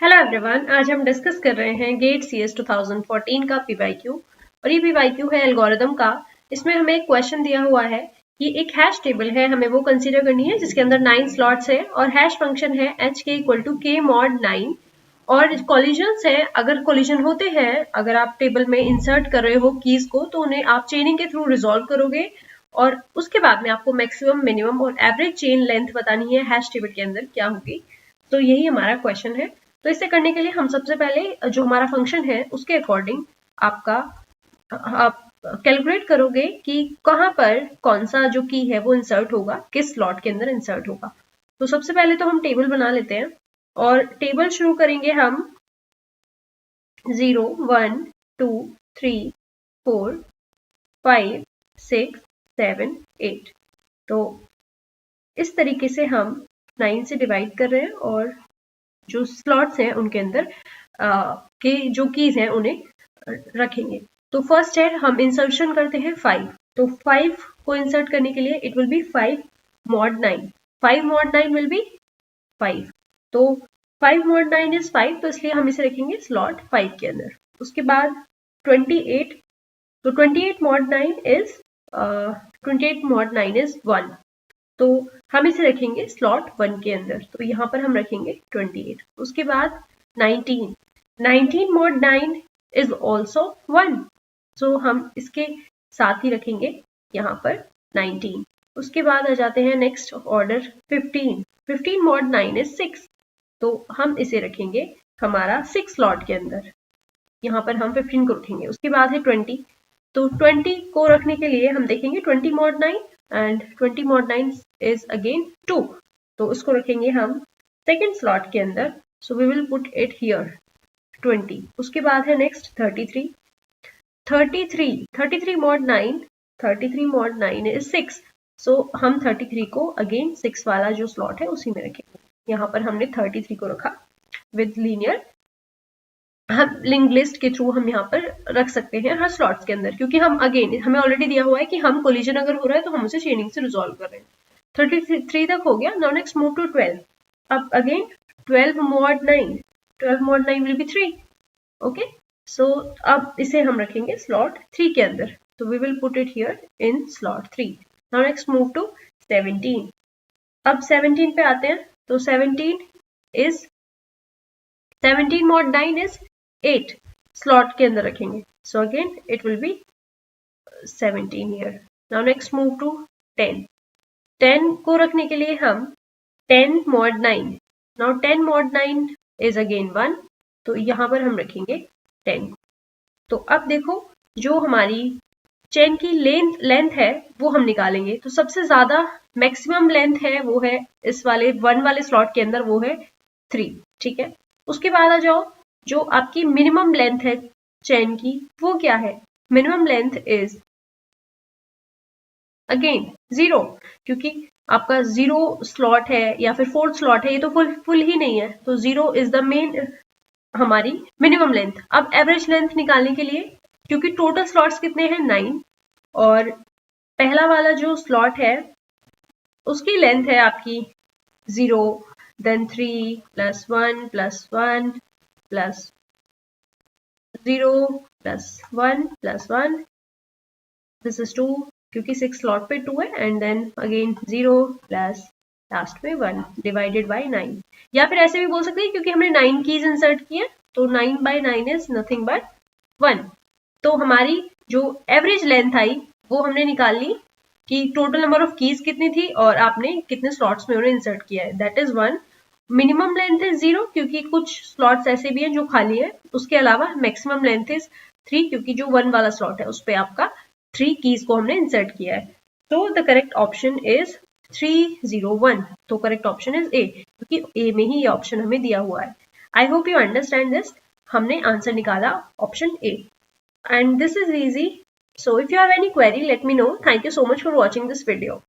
Hello everyone, आज हम discuss कर रहे हैं गेट सीएस 2014 का पीवाईक्यू और ये पीवाईक्यू है एल्गोरिदम का। इसमें हमें एक क्वेश्चन दिया हुआ है कि एक हैश टेबल है, हमें वो कंसीडर करनी है जिसके अंदर 9 स्लॉट्स है और हैश फंक्शन है एच के इक्वल टू के मॉड 9 और कोलिजन्स है। अगर कोलिजन होते हैं, अगर आप टेबल में इंसर्ट कर रहे हो कीज को, तो उन्हें आप चेनिंग के थ्रू रिजोल्व करोगे और उसके बाद में आपको मैक्सिमम, मिनिमम और एवरेज चेन लेंथ बतानी है हैश टेबल के अंदर क्या होगी। तो यही हमारा क्वेश्चन है। तो इसे करने के लिए हम सबसे पहले जो हमारा फंक्शन है उसके अकॉर्डिंग आपका आप कैलकुलेट करोगे कि कहाँ पर कौन सा जो की है वो इंसर्ट होगा, किस स्लॉट के अंदर इंसर्ट होगा। तो सबसे पहले तो हम टेबल बना लेते हैं और टेबल शुरू करेंगे हम 0 1 2 3 4 5 6 7 8। तो इस तरीके से हम 9 से डिवाइड कर रहे हैं और जो स्लॉट्स हैं उनके अंदर के जो कीज हैं उन्हें रखेंगे। तो फर्स्ट है हम इंसर्शन करते हैं 5। तो 5 को इंसर्ट करने के लिए it will B 5 mod 9। 5 mod 9 will B 5। तो 5 mod 9 इज 5, तो इसलिए हम इसे रखेंगे स्लॉट 5 के अंदर। उसके बाद 28। तो 28 mod 9 इज 1। तो हम इसे रखेंगे स्लॉट 1 के अंदर, तो यहाँ पर हम रखेंगे 28। उसके बाद 19 mod 9 इज ऑल्सो 1, सो हम इसके साथ ही रखेंगे यहाँ पर 19। उसके बाद आ जाते हैं नेक्स्ट ऑर्डर 15 mod 9 इज 6, तो हम इसे रखेंगे हमारा 6 स्लॉट के अंदर, यहाँ पर हम 15 को रखेंगे। उसके बाद है 20। तो 20 को रखने के लिए हम देखेंगे 20 mod 9 and 20 mod 9 is again 2, तो उसको रखेंगे हम सेकेंड स्लॉट के अंदर। So we will put it here 20। उसके बाद है नेक्स्ट 33 mod 9 इज 6, सो हम 33 को अगेन 6 वाला जो स्लॉट है उसी में रखेंगे। यहाँ पर हमने 33 को रखा विद लीनियर, हम लिंक लिस्ट के थ्रू हम यहाँ पर रख सकते हैं हर स्लॉट्स के अंदर, क्योंकि हम अगेन हमें ऑलरेडी दिया हुआ है कि हम कोलिजन अगर हो रहा है तो हम उसे चेनिंग से रिजॉल्व कर रहे हैं। 33 तक हो गया। Now next move to 12। अब again 12 mod 9 will be 3। Okay, so अब इसे हम रखेंगे स्लॉट 3 के अंदर, तो we will put it here in slot 3। Now next move to 17। अब 17 पे आते हैं, तो 17 mod 9 इज 8, स्लॉट के अंदर रखेंगे, so again it will be 17 here. Now next move to 10 को रखने के लिए हम 10 mod 9। Now 10 mod 9 is again 1, तो यहाँ पर हम रखेंगे 10। तो अब देखो, जो हमारी चेन की लेंथ है वो हम निकालेंगे। तो सबसे ज्यादा मैक्सिमम लेंथ है वो है इस वाले 1 वाले स्लॉट के अंदर, वो है 3। ठीक है, उसके बाद आ जाओ, जो आपकी मिनिमम लेंथ है चेन की वो क्या है। मिनिमम लेंथ इज अगेन 0, क्योंकि आपका 0 स्लॉट है या फिर 4th स्लॉट है, ये तो फुल ही नहीं है, तो 0 इज द मेन हमारी मिनिमम लेंथ। अब एवरेज लेंथ निकालने के लिए, क्योंकि टोटल स्लॉट्स कितने हैं 9 और पहला वाला जो स्लॉट है उसकी लेंथ है आपकी 0, then 3 plus 1 plus 1 plus 0 plus 1 plus 1, this is 2, क्योंकि 6 स्लॉट पे 2 है, and then again 0 plus last में 1 डिवाइडेड बाय 9। या फिर ऐसे भी बोल सकते हैं, क्योंकि हमने 9 कीज इंसर्ट की है, तो 9/9 इज नथिंग बट 1। तो हमारी जो एवरेज लेंथ आई वो हमने निकाल ली कि टोटल नंबर ऑफ कीज कितनी थी और आपने कितने स्लॉट्स में उन्हें इंसर्ट किया है, that is 1। Minimum length is 0, क्योंकि कुछ स्लॉट्स ऐसे भी हैं जो खाली है। उसके अलावा मैक्सिमम लेंथ इज 3, क्योंकि जो 1 वाला स्लॉट है उस पर आपका 3 कीज को हमने इंसर्ट किया है। तो द करेक्ट ऑप्शन इज 301। तो करेक्ट ऑप्शन इज ए, क्योंकि ए में ही ये ऑप्शन हमें दिया हुआ है। I hope you understand this. हमने आंसर निकाला option A, and this is easy. So if you have any query, let me know. Thank you so much for watching this video.